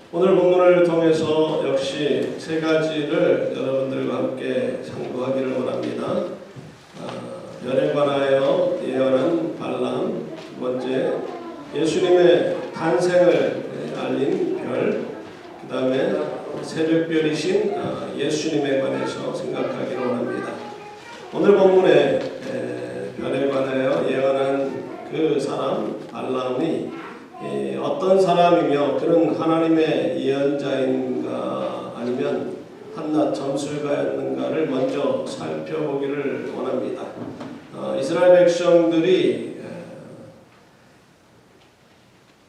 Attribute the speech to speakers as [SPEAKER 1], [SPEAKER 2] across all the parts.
[SPEAKER 1] 오늘 본문을 통해서 역시 세 가지를 여러분들과 함께 상고하기를 원합니다. 별에 관하여 예언한 발람, 두 번째 예수님의 탄생을 알린 별, 그 다음에 새벽별이신 예수님에 관해서 생각하기를 원합니다. 오늘 본문에 별에 관하여 예언한 그 사람 발람이 어떤 사람이며 그는 하나님의 예언자인가 아니면 한낱 점술가였는가를 먼저 살펴보기를 원합니다. 이스라엘 백성들이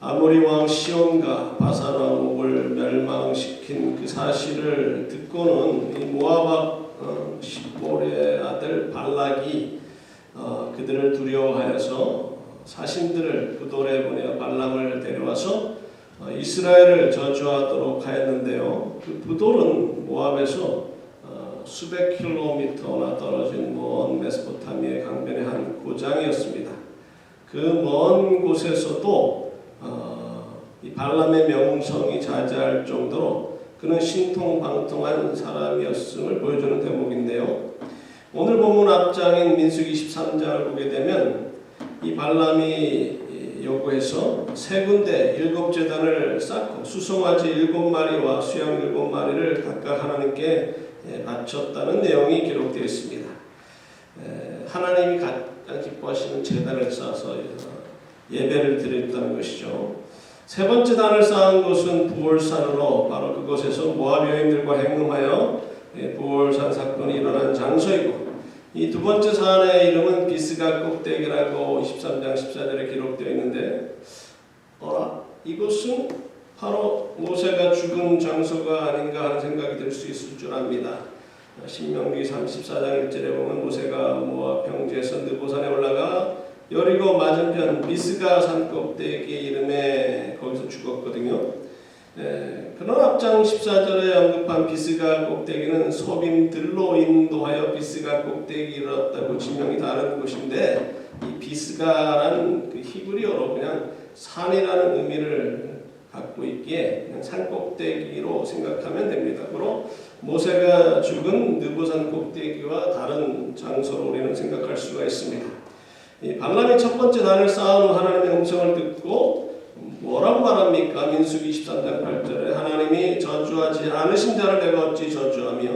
[SPEAKER 1] 아모리 왕 시온과 바산 왕국을 멸망시킨 그 사실을 듣고는 이 모압 십볼의 아들 발락이 그들을 두려워하여서 사신들을 부돌에 보내어 발람을 데려와서 이스라엘을 저주하도록 하였는데요. 그 부돌은 모압에서 수백 킬로미터나 떨어진 먼 메소포타미아 강변의 한 고장이었습니다. 그 먼 곳에서도 이 발람의 명성이 자자할 정도로 그는 신통방통한 사람이었음을 보여주는 대목인데요. 오늘 본문 앞장인 민수기 23장을 보게 되면 이 발람이 요구해서 세 군데 7제단을 쌓고 수송아지 7마리와 수양 7마리를 각각 하나님께 바쳤다는 내용이 기록되어 있습니다. 하나님이 가장 기뻐하시는 제단을 쌓아서 예배를 드렸다는 것이죠. 세 번째 단을 쌓은 곳은 부올산으로 바로 그곳에서 모압 여인들과 행음하여 부올산 사건이 일어난 장소이고, 이 두 번째 산의 이름은 비스가 꼭대기라고 23장 14절에 기록되어 있는데 이곳은 바로 모세가 죽은 장소가 아닌가 하는 생각이 들 수 있을 줄 압니다. 신명기 34장 1절에 보면 모세가 모압 평지에서 느보산에 올라가 여리고 맞은편 비스가 산 꼭대기 이름에 거기서 죽었거든요. 그러나 앞장 14절에 언급한 비스가 꼭대기는 소빔들로 인도하여 비스가 꼭대기에 이르렀다고 지명이 다른 곳인데, 이 비스가라는 그 히브리어로 그냥 산이라는 의미를 갖고 있기에 그냥 산 꼭대기로 생각하면 됩니다. 그리고 모세가 죽은 느보산 꼭대기와 다른 장소로 우리는 생각할 수가 있습니다. 이 발람이 첫 번째 단을 쌓은 후 하나님의 음성을 듣고 뭐라고 말합니까? 민수기 23장 8절에 하나님이 저주하지 않으신 자를 내가 어찌 저주하며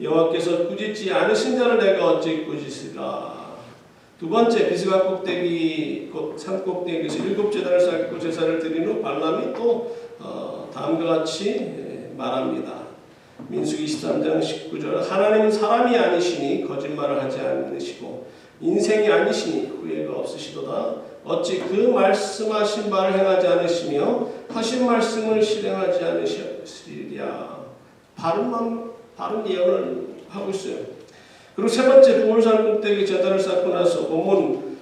[SPEAKER 1] 여호와께서 꾸짖지 않으신 자를 내가 어찌 꾸짖으라. 두 번째 비스가 꼭대기 곧 산 꼭대기에서 7제단을 쌓고 제사를 드린 후 발람이 또 다음과 같이 말합니다. 민수기 23장 19절 하나님은 사람이 아니시니 거짓말을 하지 않으시고 인생이 아니시니 후회가 없으시도다. 어찌 그 말씀하신 바를 행하지 않으시며 하신 말씀을 실행하지 않으시리랴. 바른 예언을 하고 있어요. 그리고 세 번째 부올산 꼭대기 제단을 쌓고 나서 본문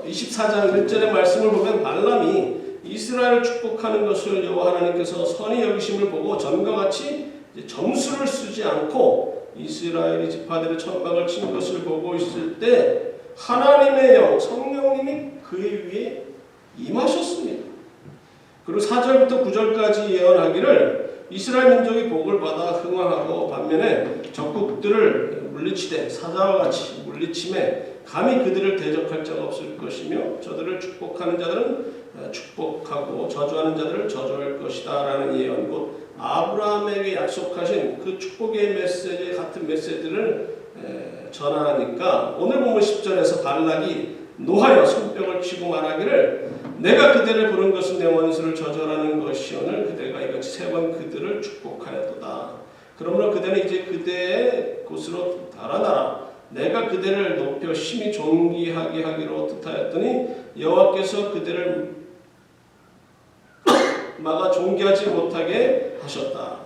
[SPEAKER 1] 24장 1절의 말씀을 보면 발람이 이스라엘을 축복하는 것을 여호와 하나님께서 선히 여기심을 보고 전과 같이 점수를 쓰지 않고 이스라엘이 지파들의 천막을 친 것을 보고 있을 때 하나님의 영 성령님이 그의 위에 임하셨습니다. 그리고 4절부터 9절까지 예언하기를 이스라엘 민족이 복을 받아 흥왕하고 반면에 적국들을 물리치되 사자와 같이 물리침에 감히 그들을 대적할 자가 없을 것이며 저들을 축복하는 자들은 축복하고 저주하는 자들을 저주할 것이다 라는 예언, 곧 아브라함에게 약속하신 그 축복의 메시지 같은 메시지를 전하니까 오늘 본문 10절에서 발락이 노하여 손뼉을 치고 말하기를 내가 그대를 부른 것은 내 원수를 저절하는 것이오늘 그대가 이같이 세 번 그들을 축복하였도다. 그러므로 그대는 이제 그대의 곳으로 달아나라. 내가 그대를 높여 심히 존귀하게 하기로 뜻하였더니 여호와께서 그대를 막아 존귀하지 못하게 하셨다.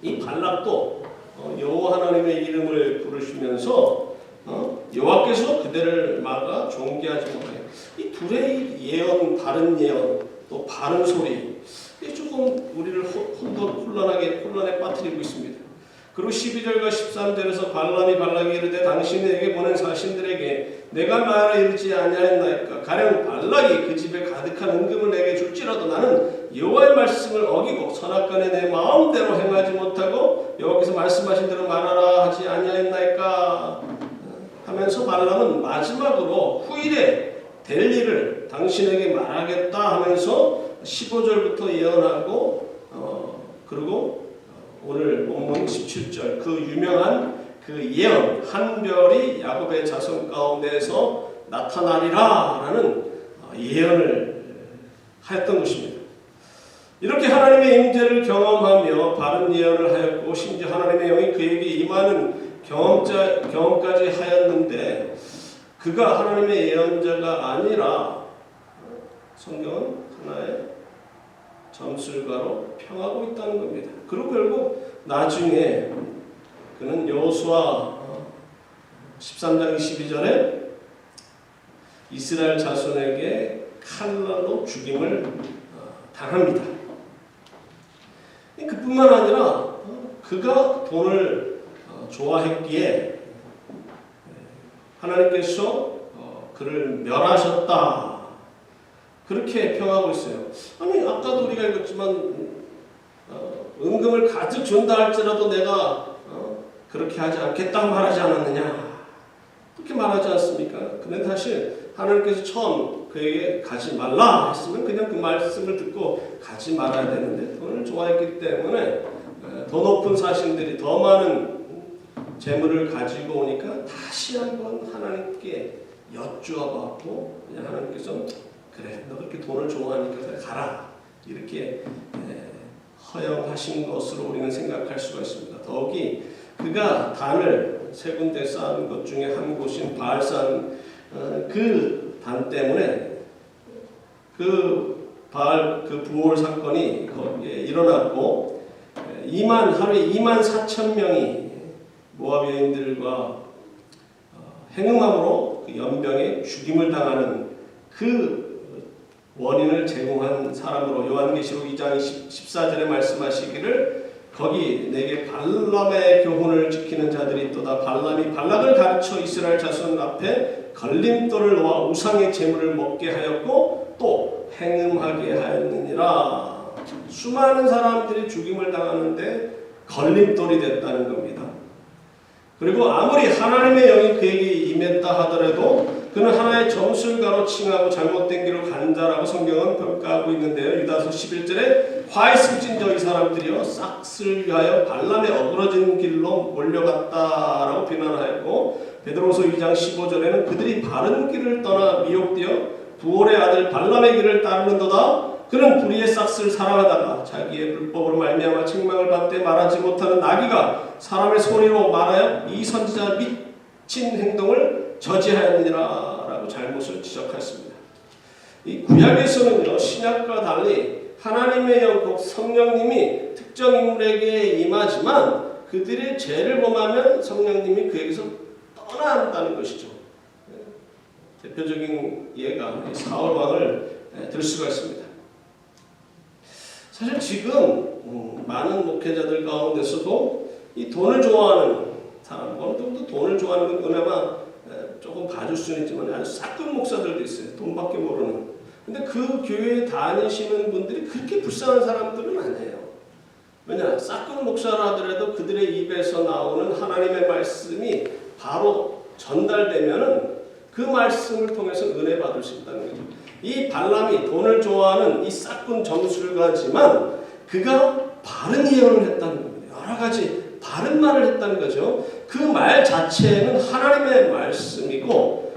[SPEAKER 1] 이 발락도 여호와 하나님의 이름을 부르시면서 여호와께서 그대를 막아 존귀하지 못하게, 이 둘의 예언, 바른 예언, 또 바른 소리, 이게 조금 우리를 혼란에 빠뜨리고 있습니다. 그리고 12절과 13절에서 발람이 발락에게 이르되 당신에게 보낸 사신들에게 내가 말을 이르지 아니하였나이까 가령 발락이 그 집에 가득한 은금을 내게 줄지라도 나는 여호와의 말씀을 어기고 선악간에 내 마음대로 행하지 못하고 여호와께서 말씀하신 대로 말하라 하지 아니하였나이까 하면서 발람은 마지막으로 후일에 될 일을 당신에게 말하겠다 하면서 15절부터 예언하고 그리고 오늘 본문 17절 그 유명한 그 예언 한 별이 야곱의 자손 가운데에서 나타나리라 라는 예언을 하였던 것입니다. 이렇게 하나님의 임재를 경험하며 바른 예언을 하였고 심지어 하나님의 영이 그에게 임하는 경험까지 하였는데 그가 하나님의 예언자가 아니라 성경은 하나의 점술가로 평하고 있다는 겁니다. 그리고 결국 나중에 그는 여호수아 13장 22절에 이스라엘 자손에게 칼날로 죽임을 당합니다. 그뿐만 아니라 그가 돈을 좋아했기에 하나님께서 그를 멸하셨다. 그렇게 평하고 있어요. 아니 아까도 우리가 읽었지만 은금을 가득 준다 할지라도 내가 그렇게 하지 않겠다고 말하지 않았느냐. 그렇게 말하지 않습니까? 근데 사실 하나님께서 처음 그에게 가지 말라 했으면 그냥 그 말씀을 듣고 가지 말아야 되는데 돈을 좋아했기 때문에 더 높은 사신들이 더 많은 재물을 가지고 오니까 다시 한번 하나님께 여쭈어봤고 하나님께서 그래 너 그렇게 돈을 좋아하니까 가라 이렇게 허용하신 것으로 우리는 생각할 수가 있습니다. 더욱이 그가 단을 세 군데 쌓은 것 중에 한 곳인 바알산 그 단 때문에 그 바알 그 부올 사건이 거기에 일어났고 하루에 2만 4천 명이 모압 여인들과 행음함으로 그 연병에 죽임을 당하는 그 원인을 제공한 사람으로 요한계시록 2장 14절에 말씀하시기를 거기 내게 발람의 교훈을 지키는 자들이 있도다. 발람이 발락을 가르쳐 이스라엘 자손 앞에 걸림돌을 놓아 우상의 제물을 먹게 하였고 또 행음하게 하였느니라. 수많은 사람들이 죽임을 당하는데 걸림돌이 됐다는 겁니다. 그리고 아무리 하나님의 영이 그에게 임했다 하더라도 그는 하나의 점술가로 칭하고 잘못된 길로 간 자라고 성경은 평가하고 있는데요. 유다서 11절에 화에 승진 이 사람들이요 싹쓸 위하여 발람의 어그러진 길로 몰려갔다라고 비난하였고 베드로서 2장 15절에는 그들이 바른 길을 떠나 미혹되어 부올의 아들 발람의 길을 따르는도다. 그는 불의의 싹쓸 사랑하다가 자기의 불법으로 말미암아 책망을 받되 말하지 못하는 나귀가 사람의 소리로 말하여 이 선지자 미친 행동을 저지하였느니라 라고 잘못을 지적했습니다. 이 구약에서는요 신약과 달리 하나님의 영 곧 성령님이 특정 인물에게 임하지만 그들의 죄를 범하면 성령님이 그에게서 떠난다는 것이죠. 대표적인 예가 사울 왕을 들 수가 있습니다. 사실 지금 많은 목회자들 가운데서도 이 돈을 좋아하는 사람, 어느 정도 돈을 좋아하는 건 그나마 조금 봐줄 수는 있지만 아주 싹큰 목사들도 있어요. 돈밖에 모르는. 근데 그 교회에 다니시는 분들이 그렇게 불쌍한 사람들은 아니에요. 왜냐? 싹큰 목사라 하더라도 그들의 입에서 나오는 하나님의 말씀이 바로 전달되면은 그 말씀을 통해서 은혜 받을 수 있다는 거죠. 이 발람이 돈을 좋아하는 이 싹군 점술가지만 그가 바른 예언을 했다는 겁니다. 여러 가지 바른 말을 했다는 거죠. 그 말 자체는 하나님의 말씀이고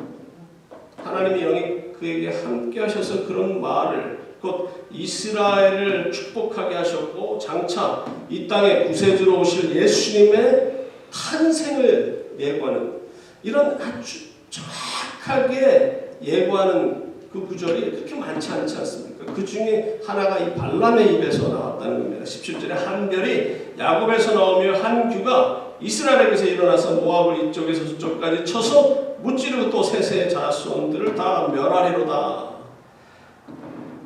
[SPEAKER 1] 하나님의 영이 그에게 함께 하셔서 그런 말을 곧 이스라엘을 축복하게 하셨고 장차 이 땅에 구세주로 오실 예수님의 탄생을 예고하는 이런 아주 정확하게 예고하는 그 구절이 그렇게 많지 않지 않습니까? 그 중에 하나가 이 발람의 입에서 나왔다는 겁니다. 17절에 한 별이 야곱에서 나오며 한 규가 이스라엘에게서 일어나서 모압을 이쪽에서 저쪽까지 쳐서 무찌르고 또 셋의 자손들을 다 멸하리로다.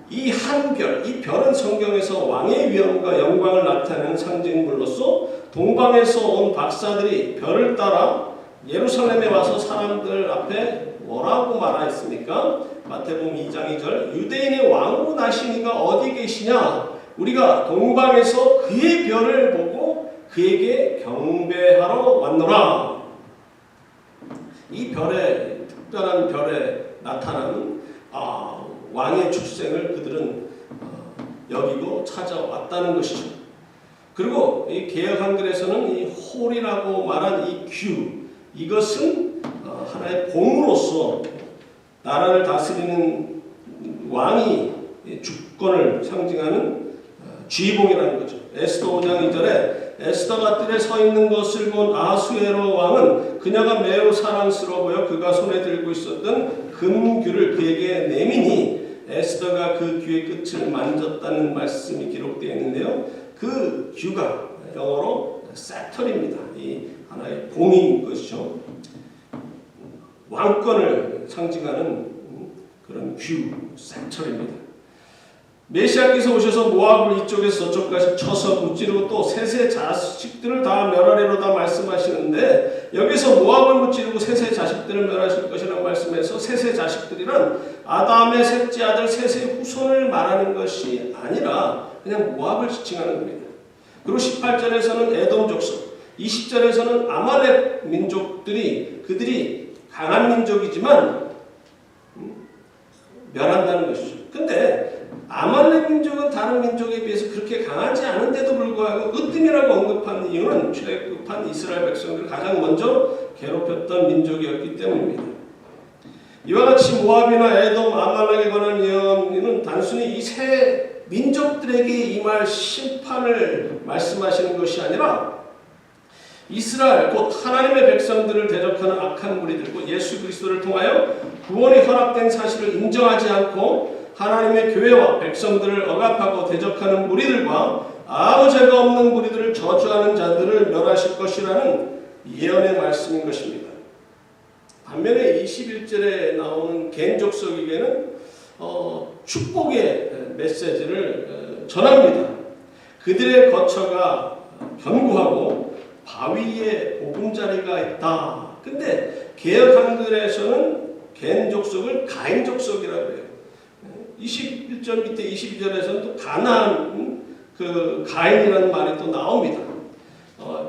[SPEAKER 1] 이 한 별, 이 별은 성경에서 왕의 위엄과 영광을 나타내는 상징물로서 동방에서 온 박사들이 별을 따라 예루살렘에 와서 사람들 앞에 뭐라고 말하였습니까? 마태복음 2장 2절 유대인의 왕으로 나신 이가 어디 계시냐? 우리가 동방에서 그의 별을 보고 그에게 경배하러 왔노라. 이 별에 특별한 별에 나타나는 왕의 출생을 그들은 여기고 찾아왔다는 것이죠. 그리고 이 개역 한글에서는 이 홀이라고 말한 이 규, 이것은 하나의 봉으로서 나라를 다스리는 왕이 주권을 상징하는 쥐봉이라는 거죠. 에스더 5장 2절에 에스더가 뜰에 서 있는 것을 본 아수에로 왕은 그녀가 매우 사랑스러워 보여 그가 손에 들고 있었던 금규를 그에게 내미니 에스더가 그 규의 끝을 만졌다는 말씀이 기록되어 있는데요. 그 규가 영어로 세털입니다. 이 하나의 봉인 것이죠. 왕권을 상징하는 그런 규, 세털입니다. 메시아께서 오셔서 모압을 이쪽에서 저쪽까지 쳐서 무찌르고 또 셋의 자식들을 다 멸하리로다 말씀하시는데 여기서 모압을 무찌르고 셋의 자식들을 멸하실 것이라고 말씀해서 셋의 자식들이란 아담의 셋째 아들 셋의 후손을 말하는 것이 아니라 그냥 모압을 지칭하는 겁니다. 그리고 18절에서는 에돔 족속, 20절에서는 아말렉 민족들이 그들이 강한 민족이지만 멸한다는 것이죠. 근데 아말렉 민족은 다른 민족에 비해서 그렇게 강하지 않은데도 불구하고 으뜸이라고 언급한 이유는 출애굽한 이스라엘 백성들을 가장 먼저 괴롭혔던 민족이었기 때문입니다. 이와 같이 모압이나 에돔, 아말렉에 관한 예언은 단순히 이 세 민족들에게 임할 심판을 말씀하시는 것이 아니라 이스라엘 곧 하나님의 백성들을 대적하는 악한 무리들 곧 예수 그리스도를 통하여 구원이 허락된 사실을 인정하지 않고 하나님의 교회와 백성들을 억압하고 대적하는 무리들과 아무 죄가 없는 무리들을 저주하는 자들을 멸하실 것이라는 예언의 말씀인 것입니다. 반면에 21절에 나오는 개인족속에게는 축복의 메시지를 전합니다. 그들의 거처가 견고하고 바위에 보금자리가 있다. 근데 개역 한글에서는 개인족속을 가인족속이라고 해요. 21절 밑에 22절에서는 또 가나안 그 가인이라는 말이 또 나옵니다.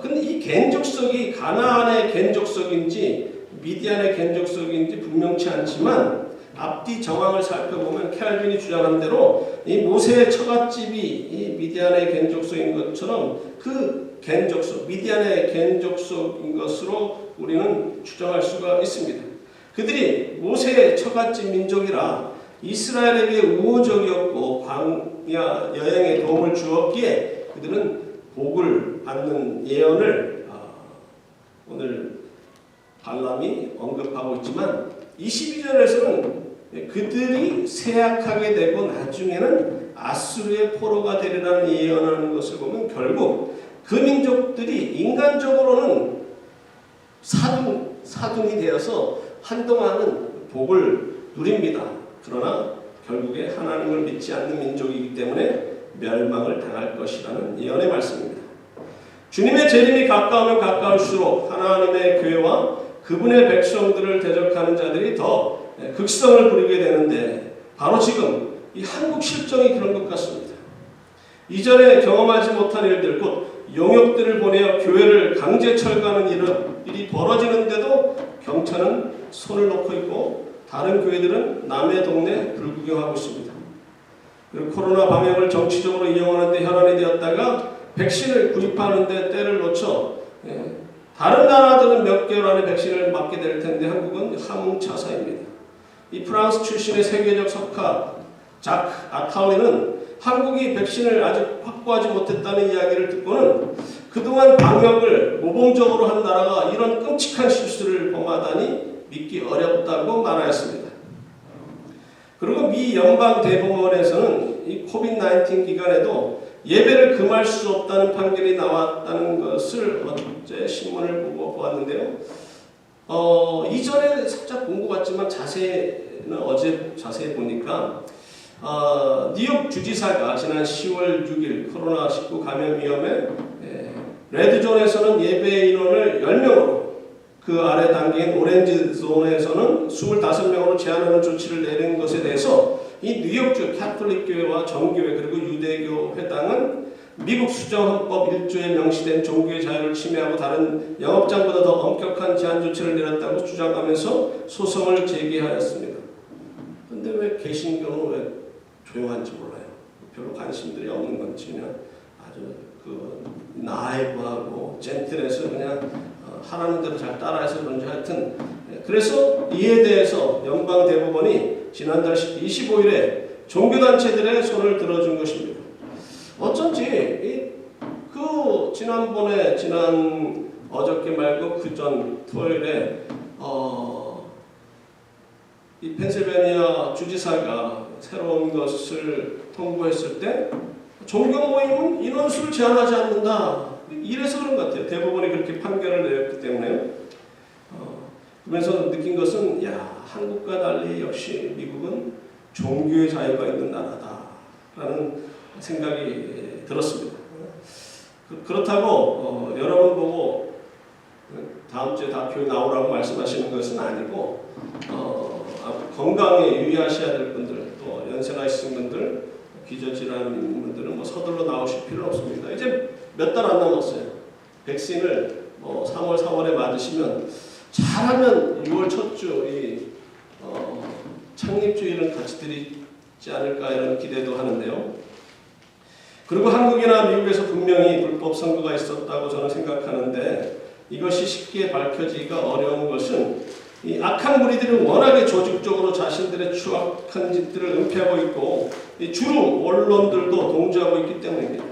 [SPEAKER 1] 근데 이 겐족속이 가나안의 겐족속인지 미디안의 겐족속인지 분명치 않지만 앞뒤 정황을 살펴보면 켈빈이 주장한 대로 이 모세의 처갓집이 이 미디안의 겐족속인 것처럼 그 겐족속, 미디안의 겐족속인 것으로 우리는 추정할 수가 있습니다. 그들이 모세의 처갓집 민족이라 이스라엘에게 우호적이었고 광야 여행에 도움을 주었기에 그들은 복을 받는 예언을 오늘 발람이 언급하고 있지만 22절에서는 그들이 쇠약하게 되고 나중에는 아수르의 포로가 되리라는 예언하는 것을 보면 결국 그 민족들이 인간적으로는 사둔이 되어서 한동안은 복을 누립니다. 그러나 결국에 하나님을 믿지 않는 민족이기 때문에 멸망을 당할 것이라는 예언의 말씀입니다. 주님의 재림이 가까우면 가까울수록 하나님의 교회와 그분의 백성들을 대적하는 자들이 더 극성을 부리게 되는데 바로 지금 이 한국 실정이 그런 것 같습니다. 이전에 경험하지 못한 일들 곧 용역들을 보내어 교회를 강제 철거하는 일이 벌어지는데도 경찰은 손을 놓고 있고 다른 교회들은 남의 동네 불구경하고 있습니다. 그리고 코로나 방역을 정치적으로 이용하는 데 혈안이 되었다가 백신을 구입하는 데 때를 놓쳐 다른 나라들은 몇 개월 안에 백신을 맞게 될 텐데 한국은 함흥차사입니다. 이 프랑스 출신의 세계적 석가 자크 아타우리는 한국이 백신을 아직 확보하지 못했다는 이야기를 듣고는 그동안 방역을 모범적으로 한 나라가 이런 끔찍한 실수를 범하다니 믿기 어렵다고 말하였습니다. 그리고 미 연방 대법원에서는 이 코비드-19 기간에도 예배를 금할 수 없다는 판결이 나왔다는 것을 어제 신문을 보고 보았는데요. 이전에 살짝 본 것 같지만 자세히는 어제 자세히 보니까 뉴욕 주지사가 지난 10월 6일 코로나19 감염 위험에 레드존에서는 예배 인원을 10명으로 그 아래 단계인 오렌지 존에서는 25명으로 제한하는 조치를 내린 것에 대해서 이 뉴욕주 카톨릭 교회와 정교회 그리고 유대교 회당은 미국 수정헌법 1조에 명시된 종교의 자유를 침해하고 다른 영업장보다 더 엄격한 제한 조치를 내렸다고 주장하면서 소송을 제기하였습니다. 근데 왜 개신교는 왜 조용한지 몰라요. 별로 관심들이 없는 건지 그냥 아주 그 나이브하고 젠틀해서 그냥 하라는 대로 잘 따라해서 그런지 하여튼 그래서 이에 대해서 연방 대법원이 지난달 25일에 종교단체들의 손을 들어준 것입니다. 어쩐지 지난 어저께 말고 그 전 토요일에 이 펜실베니아 주지사가 새로운 것을 통보했을 때 종교 모임은 인원수를 제한하지 않는다. 이래서 그런 것 같아요. 대법원이 그렇게 판결을 내렸기 때문에. 그러면서 느낀 것은 한국과 달리 역시 미국은 종교의 자유가 있는 나라다라는 생각이 들었습니다. 그렇다고 여러분 보고 다음 주에 다 교회 나오라고 말씀하시는 것은 아니고 건강에 유의하셔야 될 분들 또 연세가 있으신 분들 기저질환 있는 분들은 서둘러 나오실 필요 없습니다. 이제 몇 달 안 남았어요. 백신을 3월 4월에 맞으시면 잘하면 6월 첫 주 창립주일은 같이 드리지 않을까 이런 기대도 하는데요. 그리고 한국이나 미국에서 분명히 불법 선거가 있었다고 저는 생각하는데 이것이 쉽게 밝혀지기가 어려운 것은 이 악한 무리들은 워낙에 조직적으로 자신들의 추악한 짓들을 은폐하고 있고 주로 언론들도 동조하고 있기 때문입니다.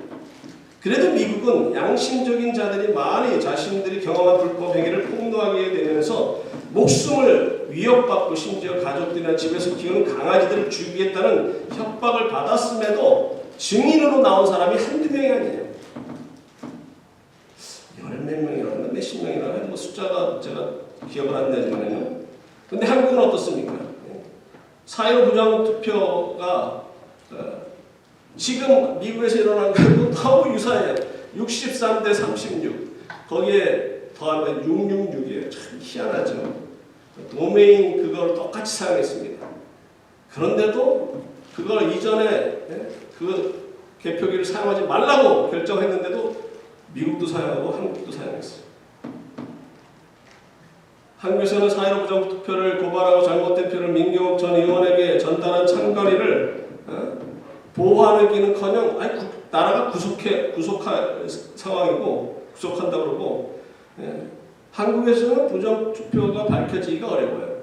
[SPEAKER 1] 그래도 미국은 양심적인 자들이 많이 자신들이 경험한 불법 행위를 폭로하게 되면서 목숨을 위협받고 심지어 가족들이나 집에서 키우는 강아지들을 죽이겠다는 협박을 받았음에도 증인으로 나온 사람이 한두 명이 아니에요. 열몇 명이나 몇십 명이나 숫자가 제가 기억을 안 나지만요. 근데 한국은 어떻습니까? 4.15 부정투표가 지금 미국에서 일어난 것도 너무 유사해요. 63대 36. 거기에 더하면 666이에요. 참 희한하죠. 도메인 그걸 똑같이 사용했습니다. 그런데도 그걸 이전에 그 개표기를 사용하지 말라고 결정했는데도 미국도 사용하고 한국도 사용했어요. 한국에서는 4.15 부정투표를 고발하고 잘못된 표를 민경욱 전 의원에게 전달한 참관인을 보호하기는커녕 나라가 구속할 상황이고 구속한다고 그러고 한국에서는 부정투표가 밝혀지기가 어려워요.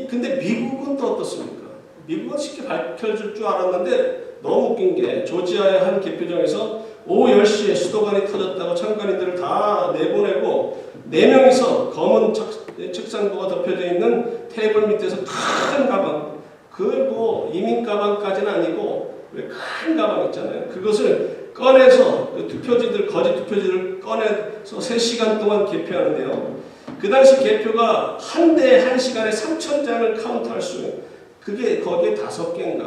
[SPEAKER 1] 근데 미국은 또 어떻습니까? 미국은 쉽게 밝혀질 줄 알았는데 너무 웃긴 게 조지아의 한 개표장에서 오후 10시에 수도관이 터졌다고 참관인들을 다 내보내고 4명이서 검은 책상부가 덮여져 있는 테이블 밑에서 큰 가방, 이민 가방까지는 아니고 왜 큰 가방 있잖아요. 그것을 꺼내서 거짓 투표지를 꺼내서 3시간 동안 개표하는데요. 그 당시 개표가 한 대에 1시간에 3,000장을 카운트할 수 있는 그게 거기에 5개인가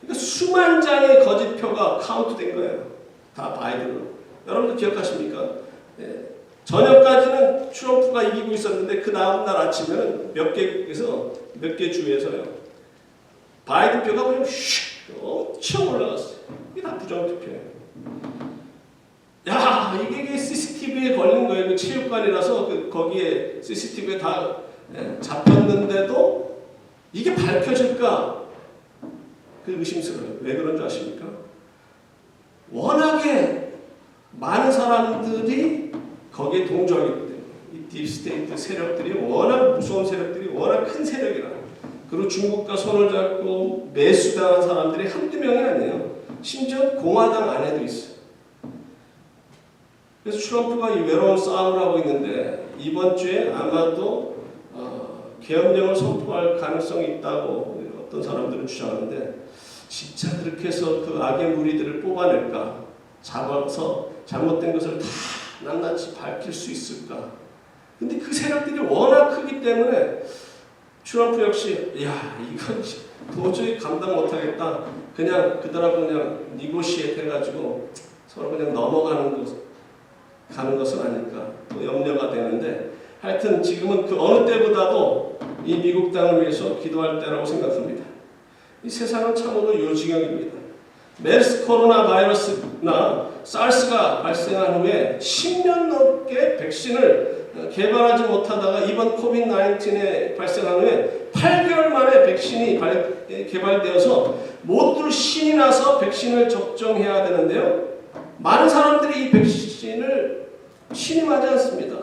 [SPEAKER 1] 그러니까 수만 장의 거짓표가 카운트된 거예요. 다 바이든으로. 여러분들 기억하십니까? 저녁까지는 트럼프가 이기고 있었는데 그 다음날 아침에는 몇 개 주에서요. 바이든 표가 그냥 슉 엄청 올라갔어요. 이게 다 부정투표예요. 이게 CCTV에 걸린 거예요. 그 체육관이라서 거기에 CCTV에 다 잡혔는데도 이게 밝혀질까? 의심스러워요. 왜 그런 줄 아십니까? 워낙에 많은 사람들이 거기에 동조하기 때문에 이 딥스테이트 세력들이 워낙 무서운 세력들이 워낙 큰 세력이라 그리고 중국과 손을 잡고 매수당한 사람들이 한두 명이 아니에요. 심지어 공화당 안에도 있어요. 그래서 트럼프가 이 외로운 싸움을 하고 있는데 이번 주에 아마도 계엄령을 선포할 가능성이 있다고 어떤 사람들은 주장하는데 진짜 그렇게 해서 그 악의 무리들을 뽑아낼까? 잡아서 잘못된 것을 다 낱낱이 밝힐 수 있을까? 근데 그 세력들이 워낙 크기 때문에 트럼프 역시 이건 도저히 감당 못하겠다. 그냥 그들하고 그냥 니고시에이트 해가지고 서로 그냥 넘어가는 가는 것은 아닐까 또 염려가 되는데 하여튼 지금은 그 어느 때보다도 이 미국 땅을 위해서 기도할 때라고 생각합니다. 이 세상은 참으로 요지경입니다. 메르스 코로나 바이러스나 사르스가 발생한 후에 10년 넘게 백신을 개발하지 못하다가 이번 코비드-19에 발생한 후에 8개월 만에 백신이 개발되어서 모두 신이 나서 백신을 접종해야 되는데요. 많은 사람들이 이 백신을 신임하지 않습니다.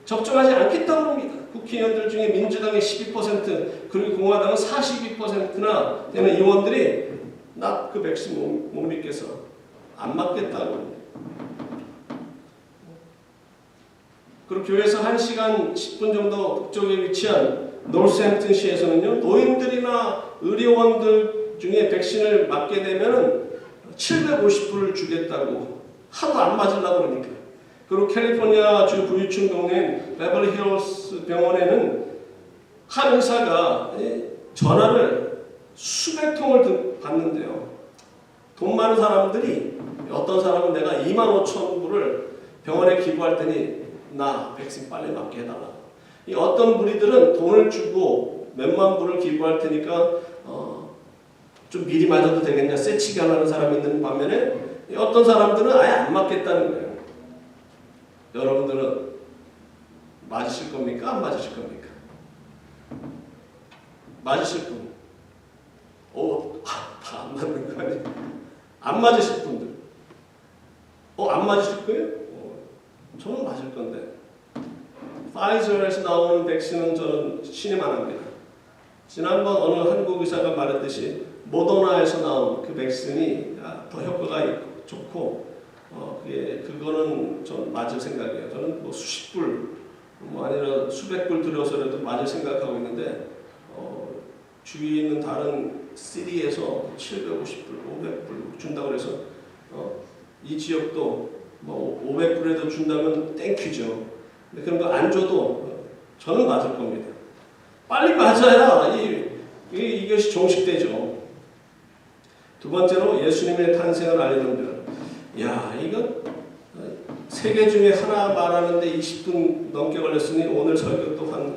[SPEAKER 1] 접종하지 않겠다고 합니다. 국회의원들 중에 민주당의 12% 그리고 공화당은 42%나 되는 의원들이 나 그 백신 못 믿겠어. 안 맞겠다고. 그리고 교회에서 1시간 10분 정도 북쪽에 위치한 노스햄튼시에서는요, 노인들이나 의료원들 중에 백신을 맞게 되면 750불을 주겠다고 하도 안 맞으려고 그러니까. 그리고 캘리포니아 주 부유층 동네인 베벌리 힐스 병원에는 한 의사가 전화를 수백 통을 받는데요. 돈 많은 사람들이 어떤 사람은 내가 25,000불을 병원에 기부할 테니 나 백신 빨리 맞게 해달라. 이 어떤 무리들은 돈을 주고 몇만 불을 기부할 테니까 좀 미리 맞아도 되겠냐 쎄치게 하는 사람이 있는 반면에 어떤 사람들은 아예 안 맞겠다는 거예요. 여러분들은 맞으실 겁니까? 안 맞으실 겁니까? 맞으실 분. 다 안 맞는 거 아니에요? 안 맞으실 분들. 안 맞으실 거예요? 저는 맞을 건데. 파이저에서 나오는 백신은 저는 신임 안 합니다. 지난번 어느 한국 의사가 말했듯이 모더나에서 나온 그 백신이 더 효과가 좋고 그거는 전 맞을 생각이에요. 저는 뭐 수십 불, 아니면 수백 불 들여서라도 맞을 생각하고 있는데 주위에 있는 다른 시리에서 750불, 500불 준다고 해서 이 지역도 뭐 500불에도 준다면 땡큐죠. 근데 그런 거 안 줘도 저는 맞을 겁니다. 빨리 맞아야 이것이 종식되죠. 두 번째로 예수님의 탄생을 알리는 별. 야, 이거 세 개 중에 하나 말하는데 20분 넘게 걸렸으니 오늘 설교 또 한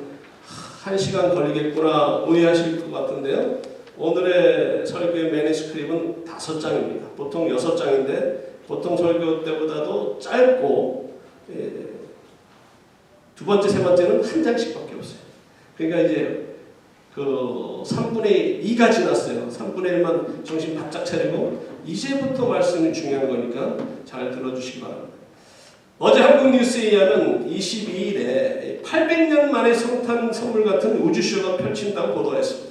[SPEAKER 1] 1시간 걸리겠구나 오해하실 것 같은데요. 오늘의 설교의 매니스크립은 5장입니다. 보통 6장인데 보통 설교 때보다도 짧고 두 번째, 세 번째는 한 장씩밖에 없어요. 그러니까 이제 그 3분의 2가 지났어요. 3분의 1만 정신 바짝 차리고 이제부터 말씀이 중요한 거니까 잘 들어주시기 바랍니다. 어제 한국 뉴스에 의하면 22일에 800년 만에 성탄 선물 같은 우주쇼가 펼친다고 보도했습니다.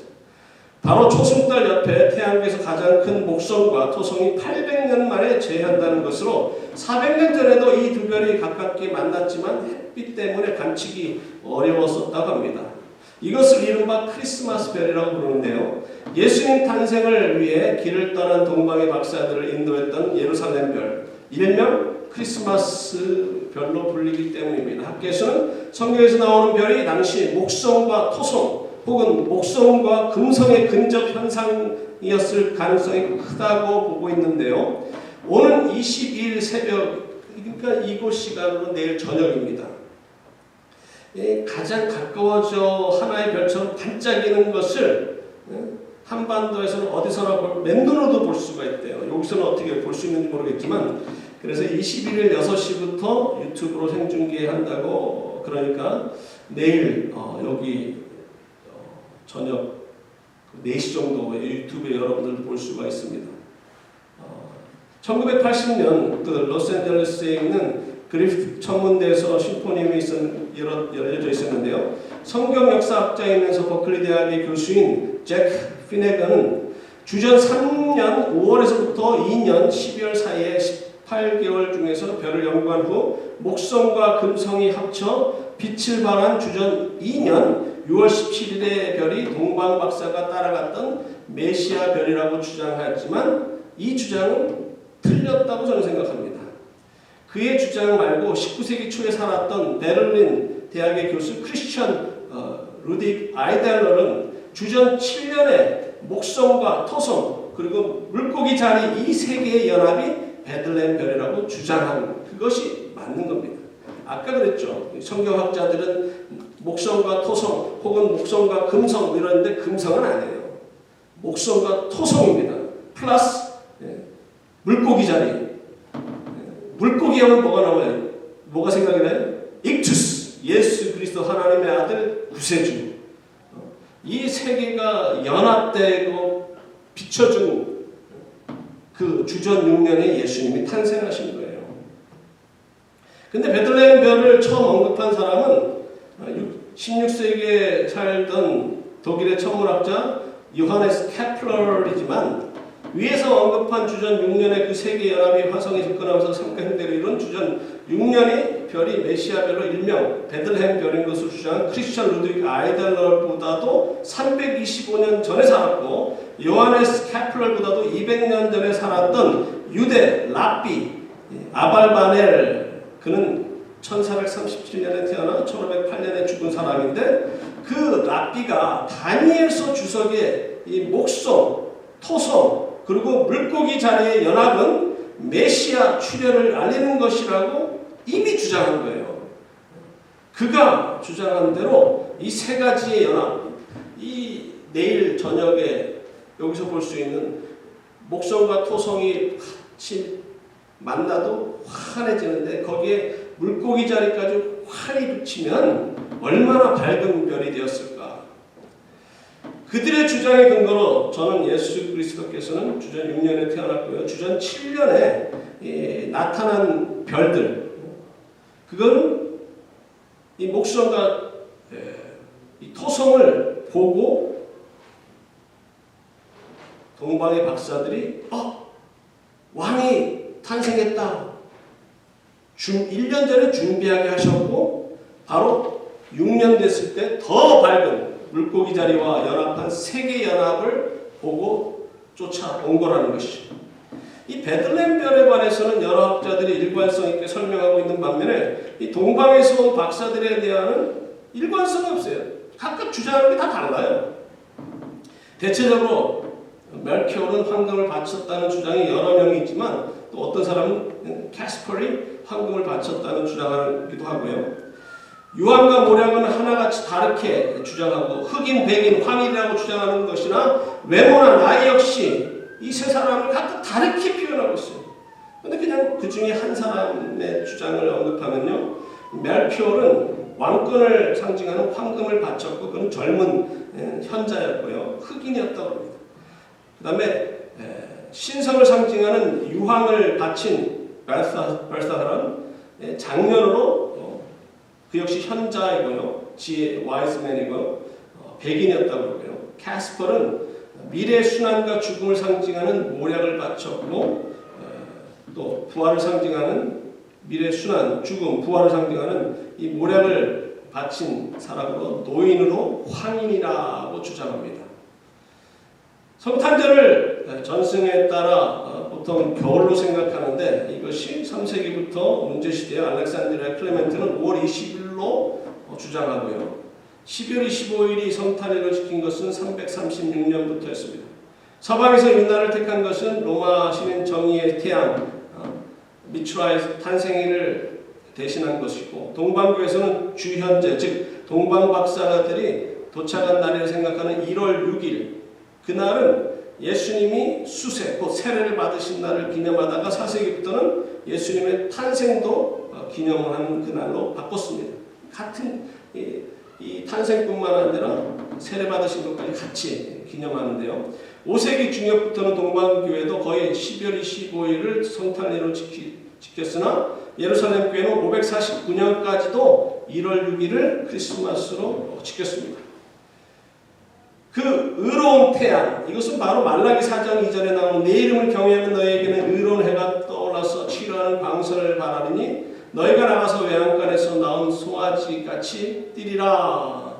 [SPEAKER 1] 바로 초승달 옆에 태양계에서 가장 큰 목성과 토성이 800년 만에 재한다는 것으로 400년 전에도 이 두 별이 가깝게 만났지만 햇빛 때문에 관측이 어려웠었다고 합니다. 이것을 이른바 크리스마스 별이라고 부르는데요. 예수님 탄생을 위해 길을 떠난 동방의 박사들을 인도했던 예루살렘 별, 일명 크리스마스 별로 불리기 때문입니다. 학계에서는 성경에서 나오는 별이 당시 목성과 토성 혹은 목성과 금성의 근접 현상이었을 가능성이 크다고 보고 있는데요. 오는 22일 새벽, 그러니까 이곳 시간으로 내일 저녁입니다. 가장 가까워져 하나의 별처럼 반짝이는 것을 한반도에서는 어디서나 맨눈으로도 볼 수가 있대요. 여기서는 어떻게 볼 수 있는지 모르겠지만 그래서 21일 6시부터 유튜브로 생중계한다고 그러니까 내일 여기 저녁 4시 정도에 유튜브에 여러분들도 볼 수가 있습니다. 1980년 그 로스앤젤레스에 있는 그리피트 천문대에서 심포니움이 열려져 있었는데요. 성경 역사학자이면서 버클리 대학의 교수인 잭 피네건은 주전 3년 5월에서부터 2년 12월 사이에 18개월 중에서 별을 연구한 후 목성과 금성이 합쳐 빛을 발한 주전 2년 6월 17일의 별이 동방 박사가 따라갔던 메시아 별이라고 주장하였지만 이 주장은 틀렸다고 저는 생각합니다. 그의 주장 말고 19세기 초에 살았던 베를린 대학의 교수 크리스천 루딕 아이델러는 주전 7년에 목성과 토성 그리고 물고기 자리 이 세 개의 연합이 베들레헴 별이라고 주장한 그것이 맞는 겁니다. 아까 그랬죠. 성경학자들은 목성과 토성 혹은 목성과 금성 이러는데 금성은 아니에요. 목성과 토성입니다. 플러스 물고기 자리. 물고기 하면 뭐가 나와요? 뭐가 생각이 나요? 익투스, 예수 그리스도 하나님의 아들 구세주. 이 세 개가 연합되고 비춰준 그 주전 6년에 예수님이 탄생하신 거예요. 근데 베들레헴 별을 처음 언급한 사람은 16세기에 살던 독일의 천문학자 요하네스 케플러이지만 위에서 언급한 주전 6년에 그 세계 연합이 화성에 접근하면서 삼각형대로 이룬 주전 6년의 별이 메시아 별로 일명 베들레헴 별인 것을 주장한 크리스천 루드윅 아이델러보다도 325년 전에 살았고 요하네스 케플러보다도 200년 전에 살았던 유대 랍비 아발바넬 그는 1437년에 태어나 1508년에 죽은 사람인데 그 랍비가 다니엘서 주석의 이 목성, 토성 그리고 물고기 자리의 연합은 메시아 출현을 알리는 것이라고 이미 주장한 거예요. 그가 주장한 대로 이 세 가지의 연합, 이 내일 저녁에 여기서 볼 수 있는 목성과 토성이 같이 만나도 환해지는데 거기에 물고기 자리까지 활이 붙이면 얼마나 밝은 별이 되었을까. 그들의 주장의 근거로 저는 예수 그리스도께서는 주전 6년에 태어났고요. 주전 7년에 나타난 별들 그건 이 목성과 이 토성을 보고 동방의 박사들이 왕이 탄생했다. 1년 전에 준비하게 하셨고 바로 6년 됐을 때 더 밝은 물고기 자리와 연합한 세계 연합을 보고 쫓아온 거라는 것이죠. 이 베들레헴 별에 관해서는 여러 학자들이 일관성 있게 설명하고 있는 반면에 이 동방에서 온 박사들에 대한 일관성이 없어요. 각각 주장하는 게 다 달라요. 대체적으로 멜키올은 황금을 바쳤다는 주장이 여러 명이 있지만 또 어떤 사람은 캐스퍼리 황금을 바쳤다는 주장하기도 하고요. 유황과 모략은 하나같이 다르게 주장하고 흑인, 백인, 황인이라고 주장하는 것이나 외모나 나이 역시 이 세 사람을 각각 다르게 표현하고 있어요. 그런데 그냥 그 중에 한 사람의 주장을 언급하면요. 멜키올은 왕권을 상징하는 황금을 바쳤고 그는 젊은 현자였고요. 흑인이었다고 합니다. 그 다음에 신성을 상징하는 유황을 바친 발사사는 장년으로 그 역시 현자이고요. 지혜 와이즈맨이고요. 백인이었다고 그러고요. 캐스퍼는 미래 순환과 죽음을 상징하는 모략을 바쳤고 또 부활을 상징하는 미래 순환, 죽음, 부활을 상징하는 이 모략을 바친 사람으로 노인으로 황인이라고 주장합니다. 성탄절을 전승에 따라 보통 겨울로 생각하는데 이것이 3세기부터 문제시대의 알렉산드리아 클레멘트는 5월 20일로 주장하고요. 12월 25일이 성탄일로 지킨 것은 336년부터였습니다. 서방에서 이날을 택한 것은 로마 시민 정의의 태양 미츠라의 탄생일을 대신한 것이고 동방교에서는 주현재 즉 동방박사들이 도착한 날을 생각하는 1월 6일 그날은 예수님이 수세, 곧 세례를 받으신 날을 기념하다가 4세기부터는 예수님의 탄생도 기념하는 그날로 바꿨습니다. 같은 이 탄생뿐만 아니라 세례 받으신 것까지 같이 기념하는데요. 5세기 중엽부터는 동방교회도 거의 12월 25일을 성탄일로 지켰으나 예루살렘 교회는 549년까지도 1월 6일을 크리스마스로 지켰습니다. 그 의로운 태양, 이것은 바로 말라기 4장 2절에 나오는 내 이름을 경외하는 너에게는 의로운 해가 떠올라서 치료하는 방설을 바라리니 너희가 나가서 외양간에서 나온 송아지같이 뛰리라.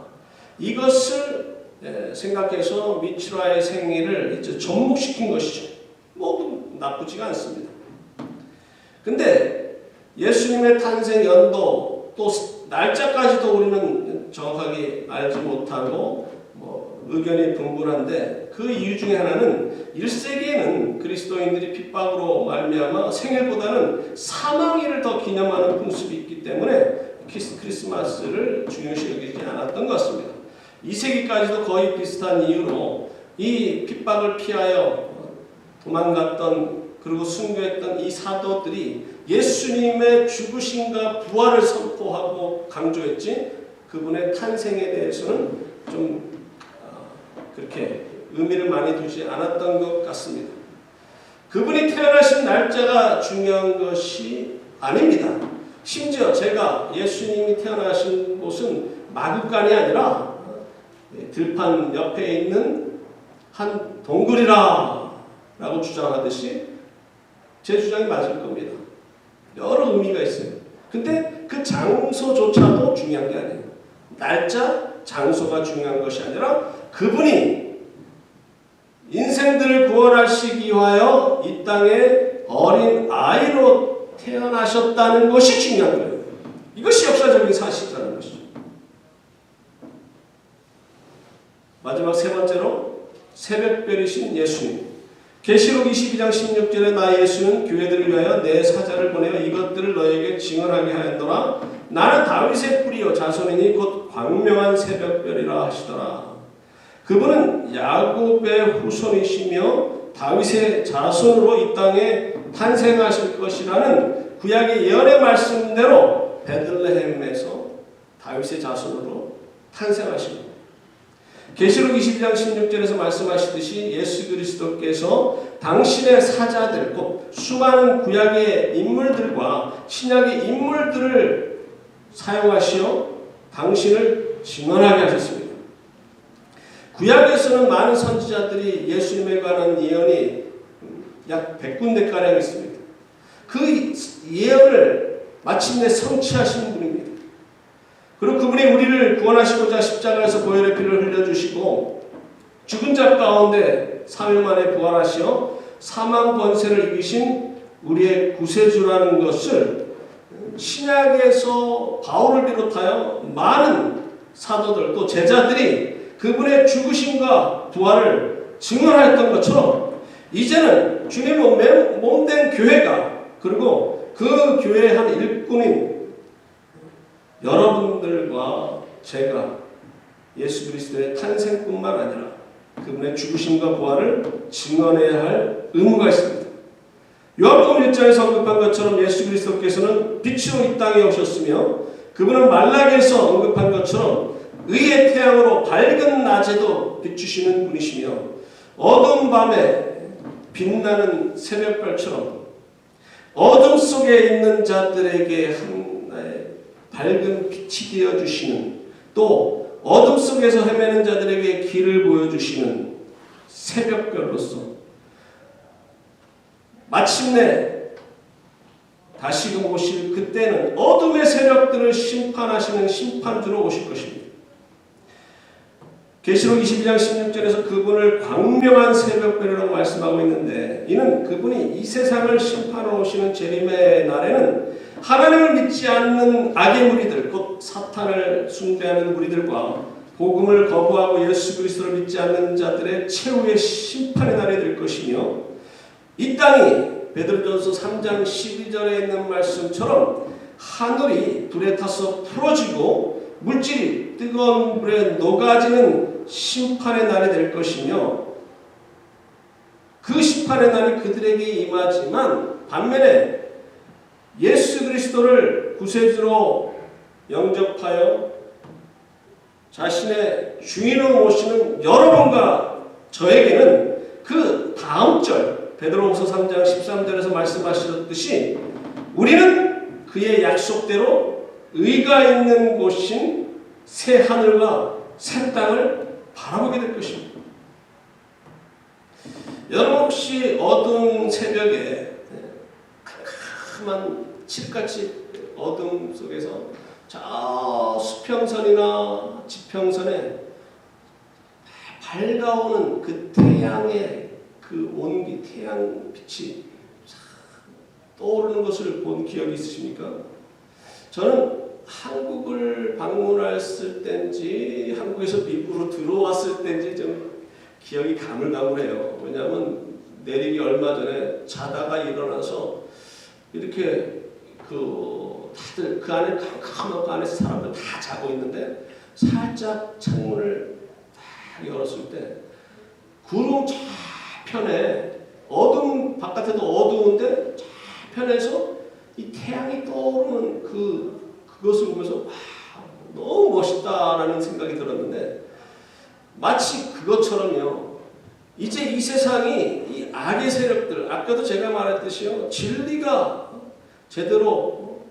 [SPEAKER 1] 이것을 생각해서 미츠라의 생일을 이제 접목시킨 것이죠. 뭐 나쁘지가 않습니다. 근데 예수님의 탄생 연도 또 날짜까지도 우리는 정확하게 알지 못하고 의견이 분분한데 그 이유 중에 하나는 1세기에는 그리스도인들이 핍박으로 말미암아 생일보다는 사망일을 더 기념하는 풍습이 있기 때문에 크리스마스를 중요시 여기지 않았던 것 같습니다. 2세기까지도 거의 비슷한 이유로 이 핍박을 피하여 도망갔던 그리고 순교했던 이 사도들이 예수님의 죽으심과 부활을 선포하고 강조했지 그분의 탄생에 대해서는 좀 그렇게 의미를 많이 두지 않았던 것 같습니다. 그분이 태어나신 날짜가 중요한 것이 아닙니다. 심지어 제가 예수님이 태어나신 곳은 마구간이 아니라 들판 옆에 있는 한 동굴이라 라고 주장하듯이 제 주장이 맞을 겁니다. 여러 의미가 있어요. 근데 그 장소조차도 중요한 게 아니에요. 날짜, 장소가 중요한 것이 아니라 그분이 인생들을 구원하시기 위하여 이 땅에 어린 아이로 태어나셨다는 것이 중요한 거예요. 이것이 역사적인 사실이라는 것이죠. 마지막 세 번째로 새벽별이신 예수님. 계시록 22장 16절에 나 예수는 교회들을 위하여 내 사자를 보내어 이것들을 너에게 증언하게 하였노라. 나는 다윗의 뿌리요 자손이니 곧 광명한 새벽별이라 하시더라. 그분은 야곱의 후손이시며 다윗의 자손으로 이 땅에 탄생하실 것이라는 구약의 예언의 말씀대로 베들레헴에서 다윗의 자손으로 탄생하십니다. 계시록 22장 16절에서 말씀하시듯이 예수 그리스도께서 당신의 사자들 곧 수많은 구약의 인물들과 신약의 인물들을 사용하시어 당신을 증언하게 하셨습니다. 구약에서는 많은 선지자들이 예수님에 관한 예언이 약 100군데가량 있습니다. 그 예언을 마침내 성취하신 분입니다. 그리고 그분이 우리를 구원하시고자 십자가에서 보혈의 피를 흘려주시고 죽은 자 가운데 3일 만에 부활하시어 사망 권세를 이기신 우리의 구세주라는 것을 신약에서 바울을 비롯하여 많은 사도들 또 제자들이 그분의 죽으심과 부활을 증언하였던 것처럼 이제는 주님의 몸된 교회가 그리고 그 교회의 한 일꾼인 여러분들과 제가 예수 그리스도의 탄생뿐만 아니라 그분의 죽으심과 부활을 증언해야 할 의무가 있습니다. 요한복음 1장에서 언급한 것처럼 예수 그리스도께서는 빛으로 이 땅에 오셨으며 그분은 말라기에서 언급한 것처럼 의의 태양으로 밝은 낮에도 비추시는 분이시며 어두운 밤에 빛나는 새벽별처럼 어둠 속에 있는 자들에게 하나의 밝은 빛이 되어주시는 또 어둠 속에서 헤매는 자들에게 길을 보여주시는 새벽별로서 마침내 다시금 오실 그때는 어둠의 세력들을 심판하시는 심판주로 오실 것입니다. 계시록 22장 16절에서 그분을 광명한 새벽별이라고 말씀하고 있는데 이는 그분이 이 세상을 심판하러 오시는 재림의 날에는 하나님을 믿지 않는 악의 무리들 곧 사탄을 숭배하는 무리들과 복음을 거부하고 예수 그리스도를 믿지 않는 자들의 최후의 심판의 날이 될 것이며 이 땅이 베드로전서 3장 12절에 있는 말씀처럼 하늘이 불에 타서 풀어지고 물질이 뜨거운 불에 녹아지는 심판의 날이 될 것이며 그 심판의 날이 그들에게 임하지만 반면에 예수 그리스도를 구세주로 영접하여 자신의 주인으로 모시는 여러분과 저에게는 그 다음 절 베드로후서 3장 13절에서 말씀하셨듯이 우리는 그의 약속대로 의가 있는 곳인 새 하늘과 새 땅을 바라보게 될 것입니다. 여러분 혹시 어두운 새벽에 캄캄한 칠같이 어둠 속에서 저 수평선이나 지평선에 밝아오는 그 태양의 그 온기, 태양 빛이 떠오르는 것을 본 기억이 있으십니까? 저는 한국을 방문했을 때인지 한국에서 미국으로 들어왔을 때인지 좀 기억이 가물가물해요. 왜냐하면 내리기 얼마 전에 자다가 일어나서 이렇게 다들 그 안에 깜깜하고 안에서 사람들 다 자고 있는데 살짝 창문을 딱 열었을 때 구름 좌편에 바깥에도 어두운데 좌편에서 이 태양이 떠오르는 그것을 보면서 와, 너무 멋있다라는 생각이 들었는데 마치 그것처럼요. 이제 이 세상이 이 악의 세력들, 아까도 제가 말했듯이요, 진리가 제대로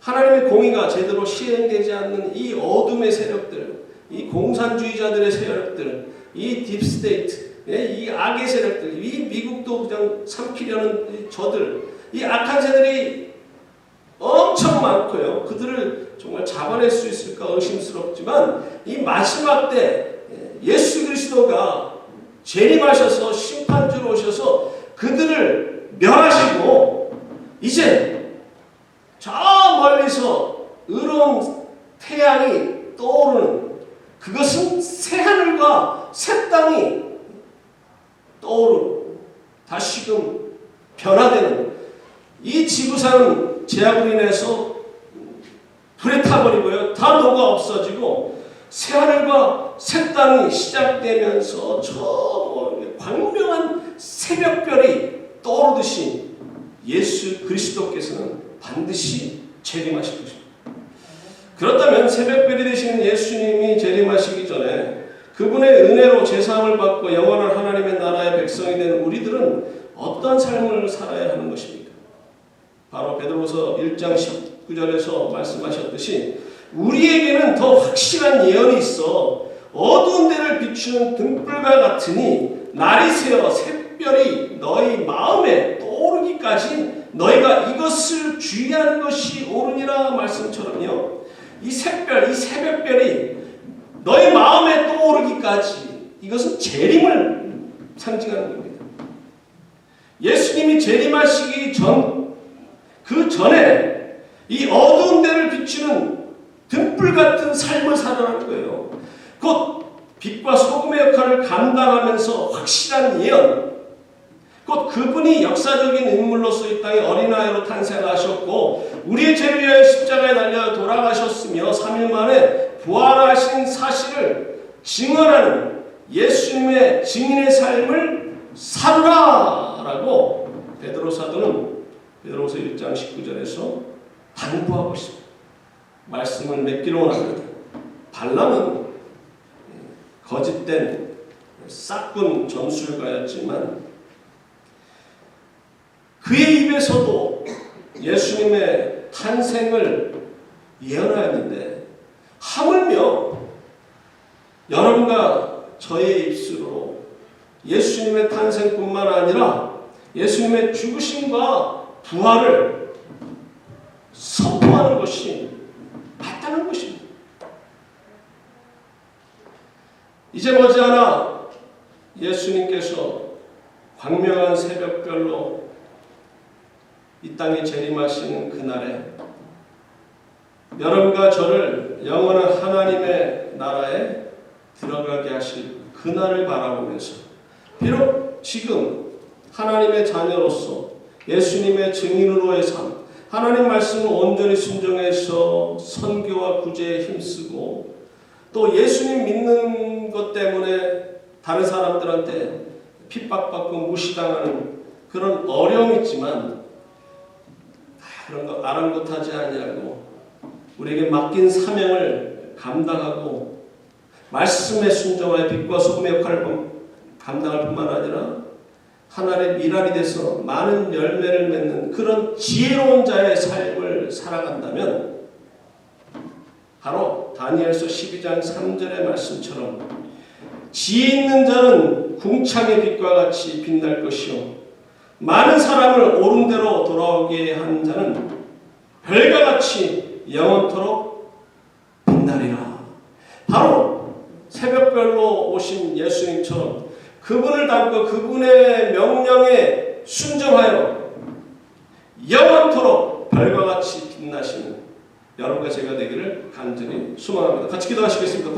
[SPEAKER 1] 하나님의 공의가 제대로 시행되지 않는 이 어둠의 세력들, 이 공산주의자들의 세력들, 이 딥스테이트, 이 악의 세력들, 이 미국도 그냥 삼키려는 저들, 이 악한 새들이 엄청 많고요. 그들을 정말 잡아낼 수 있을까 의심스럽지만 이 마지막 때 예수 그리스도가 재림하셔서 심판주로 오셔서 그들을 멸하시고 이제 저 멀리서 의로운 태양이 떠오르는 그것은 새하늘과 새 땅이 떠오르고 다시금 변화되는 이 지구상은 제약으로 인해서 불에 타버리고요. 다 녹아 없어지고 새하늘과 새 땅이 시작되면서 저 광명한 새벽별이 떠오르듯이 예수 그리스도께서는 반드시 재림하실 것입니다. 그렇다면 새벽별이 되시는 예수님이 재림하시기 전에 그분의 은혜로 제사함을 받고 영원한 하나님의 나라의 백성이 된 우리들은 어떤 삶을 살아야 하는 것입니까? 바로 베드로서 1장 19절에서 말씀하셨듯이 우리에게는 더 확실한 예언이 있어 어두운 데를 비추는 등불과 같으니 날이 새어 샛별이 너희 마음에 떠오르기까지 너희가 이것을 주의하는 것이 옳으니라 말씀처럼요. 이 샛별, 이 새벽별이 너희 마음에 떠오르기까지 이것은 재림을 상징하는 겁니다. 예수님이 재림하시기 그 전에 이 어두운 데를 비추는 등불 같은 삶을 살아가는 거예요. 곧 빛과 소금의 역할을 감당하면서 확실한 예언, 곧 그분이 역사적인 인물로서 이 땅에 어린아이로 탄생하셨고 우리의 죄를 위하여 십자가에 달려 돌아가셨으며 3일 만에 부활하신 사실을 증언하는 예수님의 증인의 삶을 살아라라고 베드로 사도는 베드로서 1장 19절에서 당부하고 있습니다. 말씀을 맺기로 원합니다. 발람은 거짓된 싹군 전술가였지만 그의 입에서도 예수님의 탄생을 예언하였는데 하물며 여러분과 저의 입술로 예수님의 탄생뿐만 아니라 예수님의 죽으심과 부활을 선포하는 것이 맞다는 것입니다. 이제 머지않아 예수님께서 광명한 새벽별로 이 땅에 재림하시는 그날에 여러분과 저를 영원한 하나님의 나라에 들어가게 하실 그날을 바라보면서 비록 지금 하나님의 자녀로서 예수님의 증인으로의 삶, 하나님 말씀을 온전히 순종해서 선교와 구제에 힘쓰고 또 예수님 믿는 것 때문에 다른 사람들한테 핍박받고 무시당하는 그런 어려움이 있지만 그런 거 아랑곳하지 아니하고 우리에게 맡긴 사명을 감당하고 말씀에 순종하여 빛과 소금의 역할을 감당할 뿐만 아니라 하나님의 미랄이 돼서 많은 열매를 맺는 그런 지혜로운 자의 삶을 살아간다면 바로 다니엘서 12장 3절의 말씀처럼 지혜 있는 자는 궁창의 빛과 같이 빛날 것이요 많은 사람을 옳은 대로 돌아오게 한 자는 별과 같이 영원토록 빛나리라. 바로 새벽별로 오신 예수님처럼 그분을 닮고 그분의 명령에 순종하여 영원토록 별과 같이 빛나시는 여러분과 제가 되기를 간절히 소망합니다. 같이 기도하시겠습니다.